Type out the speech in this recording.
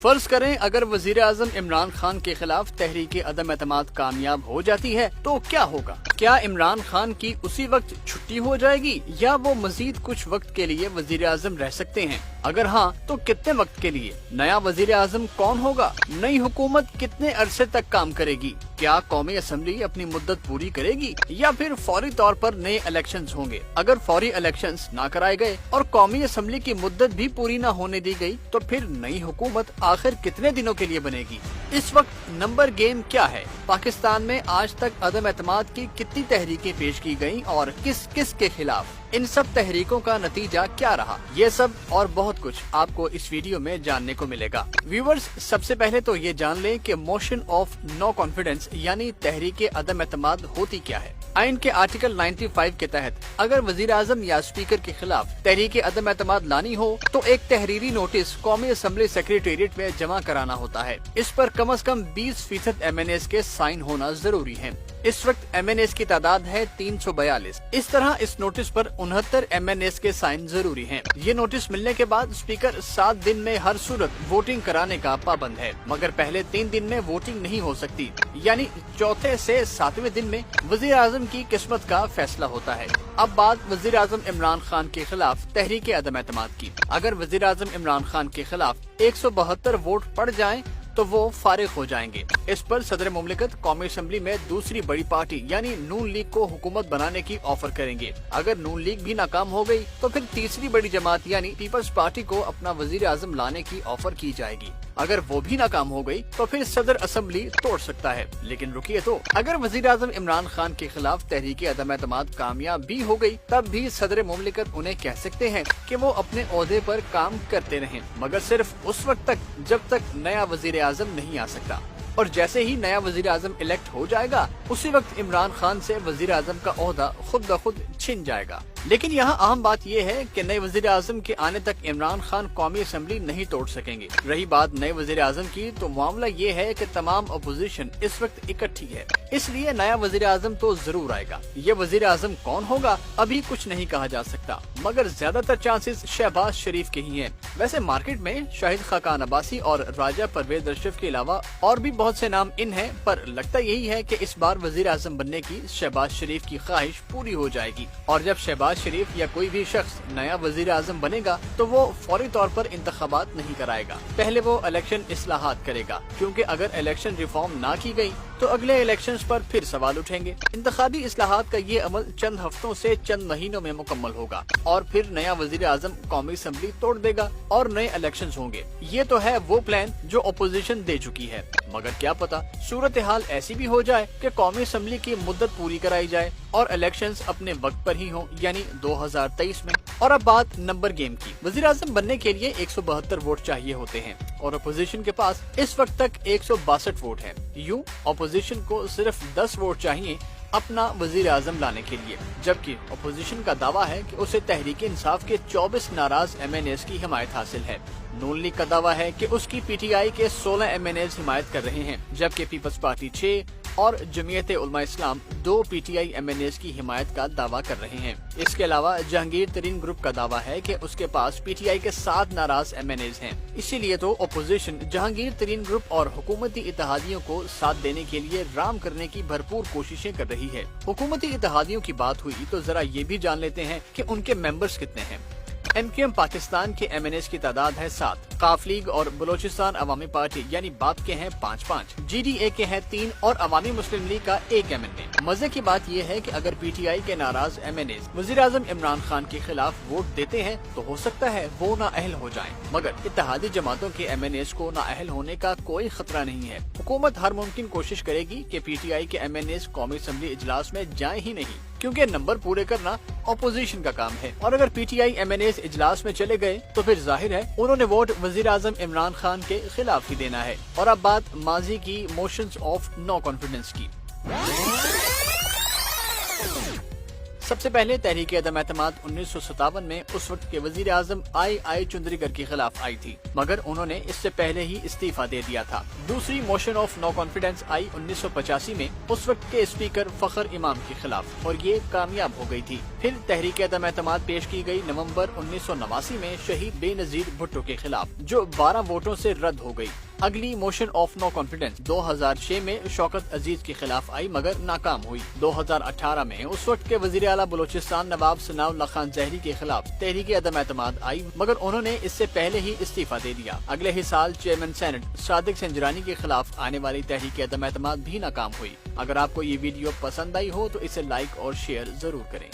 فرض کریں اگر وزیر اعظم عمران خان کے خلاف تحریک عدم اعتماد کامیاب ہو جاتی ہے تو کیا ہوگا؟ کیا عمران خان کی اسی وقت چھٹی ہو جائے گی یا وہ مزید کچھ وقت کے لیے وزیر اعظم رہ سکتے ہیں؟ اگر ہاں تو کتنے وقت کے لیے؟ نیا وزیر اعظم کون ہوگا؟ نئی حکومت کتنے عرصے تک کام کرے گی؟ کیا قومی اسمبلی اپنی مدت پوری کرے گی یا پھر فوری طور پر نئے الیکشنز ہوں گے؟ اگر فوری الیکشنز نہ کرائے گئے اور قومی اسمبلی کی مدت بھی پوری نہ ہونے دی گئی تو پھر نئی حکومت آخر کتنے دنوں کے لیے بنے گی؟ اس وقت نمبر گیم کیا ہے؟ پاکستان میں آج تک عدم اعتماد کی کتنی تحریکیں پیش کی گئیں اور کس کس کے خلاف؟ ان سب تحریکوں کا نتیجہ کیا رہا؟ یہ سب اور بہت کچھ آپ کو اس ویڈیو میں جاننے کو ملے گا۔ ویورز، سب سے پہلے تو یہ جان لیں کہ موشن آف نو کانفیڈنس یعنی تحریک عدم اعتماد ہوتی کیا ہے۔ آئین کے آرٹیکل 95 کے تحت اگر وزیر اعظم یا اسپیکر کے خلاف تحریک عدم اعتماد لانی ہو تو ایک تحریری نوٹس قومی اسمبلی سیکریٹریٹ میں جمع کرانا ہوتا ہے۔ اس پر کم از کم 20% MNAs کے سائن ہونا ضروری ہے۔ اس وقت MNAs کی تعداد ہے 342۔ اس طرح اس نوٹس پر 69 MNAs کے سائن ضروری ہیں۔ یہ نوٹس ملنے کے بعد اسپیکر 7 دن میں ہر صورت ووٹنگ کرانے کا پابند ہے، مگر پہلے 3 دن میں ووٹنگ نہیں ہو سکتی، یعنی چوتھے سے 7ویں دن میں وزیر اعظم کی قسمت کا فیصلہ ہوتا ہے۔ اب بات وزیر اعظم عمران خان کے خلاف تحریک عدم اعتماد کی۔ اگر وزیر اعظم عمران خان کے خلاف 172 ووٹ پڑ جائیں تو وہ فارغ ہو جائیں گے۔ اس پر صدر مملکت قومی اسمبلی میں دوسری بڑی پارٹی یعنی نون لیگ کو حکومت بنانے کی آفر کریں گے۔ اگر نون لیگ بھی ناکام ہو گئی تو پھر تیسری بڑی جماعت یعنی پیپلز پارٹی کو اپنا وزیر اعظم لانے کی آفر کی جائے گی۔ اگر وہ بھی ناکام ہو گئی تو پھر صدر اسمبلی توڑ سکتا ہے۔ لیکن رکیے تو، اگر وزیر اعظم عمران خان کے خلاف تحریک عدم اعتماد کامیاب بھی ہو گئی تب بھی صدر مملکت انہیں کہہ سکتے ہیں کہ وہ اپنے عہدے پر کام کرتے رہیں، مگر صرف اس وقت تک جب تک نیا وزیر اعظم نہیں آ سکتا، اور جیسے ہی نیا وزیر اعظم الیکٹ ہو جائے گا اسی وقت عمران خان سے وزیر اعظم کا عہدہ خود بخود چھن جائے گا۔ لیکن یہاں اہم بات یہ ہے کہ نئے وزیر اعظم کے آنے تک عمران خان قومی اسمبلی نہیں توڑ سکیں گے۔ رہی بات نئے وزیر اعظم کی تو معاملہ یہ ہے کہ تمام اپوزیشن اس وقت اکٹھی ہے، اس لیے نیا وزیر اعظم تو ضرور آئے گا۔ یہ وزیر اعظم کون ہوگا ابھی کچھ نہیں کہا جا سکتا، مگر زیادہ تر چانسز شہباز شریف کے ہی ہیں۔ ویسے مارکیٹ میں شاہد خاقان عباسی اور راجہ پرویز اشرف کے علاوہ اور بھی بہت سے نام ان ہیں، پر لگتا یہی ہے کہ اس بار وزیر اعظم بننے کی شہباز شریف کی خواہش پوری ہو جائے گی، اور جب شہباز شریف یا کوئی بھی شخص نیا وزیر اعظم بنے گا تو وہ فوری طور پر انتخابات نہیں کرائے گا، پہلے وہ الیکشن اصلاحات کرے گا، کیونکہ اگر الیکشن ریفارم نہ کی گئی تو اگلے الیکشنز پر پھر سوال اٹھیں گے۔ انتخابی اصلاحات کا یہ عمل چند ہفتوں سے چند مہینوں میں مکمل ہوگا اور پھر نیا وزیر اعظم قومی اسمبلی توڑ دے گا اور نئے الیکشنز ہوں گے۔ یہ تو ہے وہ پلان جو اپوزیشن دے چکی ہے، مگر کیا پتا صورتحال ایسی بھی ہو جائے کہ قومی اسمبلی کی مدت پوری کرائی جائے اور الیکشنز اپنے وقت پر ہی ہوں، یعنی 2023 میں۔ اور اب بات نمبر گیم کی۔ وزیر اعظم بننے کے لیے 172 ووٹ چاہیے ہوتے ہیں اور اپوزیشن کے پاس اس وقت تک 162 ووٹ ہیں۔ یوں اپوزیشن کو صرف 10 ووٹ چاہیے اپنا وزیر اعظم لانے کے لیے، جبکہ اپوزیشن کا دعویٰ ہے کہ اسے تحریک انصاف کے 24 ناراض MNAs کی حمایت حاصل ہے۔ نون لیگ کا دعویٰ ہے کہ اس کی PTI کے 16 MNAs حمایت کر رہے ہیں، جبکہ پیپلز پارٹی 6 اور جمعیت علماء اسلام 2 PTI MNAs کی حمایت کا دعویٰ کر رہے ہیں۔ اس کے علاوہ جہانگیر ترین گروپ کا دعویٰ ہے کہ اس کے پاس PTI کے 7 ناراض MNAs ہیں۔ اسی لیے تو اپوزیشن جہانگیر ترین گروپ اور حکومتی اتحادیوں کو ساتھ دینے کے لیے رام کرنے کی بھرپور کوششیں کر رہی ہے۔ حکومتی اتحادیوں کی بات ہوئی تو ذرا یہ بھی جان لیتے ہیں کہ ان کے ممبرز کتنے ہیں۔ MQM پاکستان کے MNAs کی تعداد ہے 7، قاف لیگ اور بلوچستان عوامی پارٹی یعنی باپ کے ہیں 5 GDA کے ہیں 3 اور عوامی مسلم لیگ کا 1 MNA۔ مزے کی بات یہ ہے کہ اگر PTI کے ناراض MNAs وزیر اعظم عمران خان کے خلاف ووٹ دیتے ہیں تو ہو سکتا ہے وہ نااہل ہو جائیں، مگر اتحادی جماعتوں کے MNAs کو نااہل ہونے کا کوئی خطرہ نہیں ہے۔ حکومت ہر ممکن کوشش کرے گی کہ PTI کے MNAs قومی اسمبلی اجلاس میں جائیں ہی نہیں، کیونکہ نمبر پورے کرنا اپوزیشن کا کام ہے، اور اگر PTI MNAs اجلاس میں چلے گئے تو پھر ظاہر ہے انہوں نے ووٹ وزیر اعظم عمران خان کے خلاف ہی دینا ہے۔ اور اب بات ماضی کی موشنز آف نو کانفیڈنس کی۔ سب سے پہلے تحریک عدم اعتماد 1957 میں اس وقت کے وزیر اعظم آئی چندریگر کے خلاف آئی تھی، مگر انہوں نے اس سے پہلے ہی استعفیٰ دے دیا تھا۔ دوسری موشن آف نو کانفیڈنس آئی 1985 میں اس وقت کے اسپیکر فخر امام کے خلاف، اور یہ کامیاب ہو گئی تھی۔ پھر تحریک عدم اعتماد پیش کی گئی نومبر 1989 میں شہید بے نظیر بھٹو کے خلاف، جو 12 ووٹوں سے رد ہو گئی۔ اگلی موشن آف نو کانفیڈنس 2006 میں شوکت عزیز کے خلاف آئی مگر ناکام ہوئی۔ 2018 میں اس وقت کے وزیر اعلیٰ بلوچستان نواب ثناء اللہ خان زہری کے خلاف تحریک عدم اعتماد آئی، مگر انہوں نے اس سے پہلے ہی استعفیٰ دے دیا۔ اگلے ہی سال چیئرمین سینٹ صادق سنجرانی کے خلاف آنے والی تحریک عدم اعتماد بھی ناکام ہوئی۔ اگر آپ کو یہ ویڈیو پسند آئی ہو تو اسے لائک اور شیئر ضرور کریں۔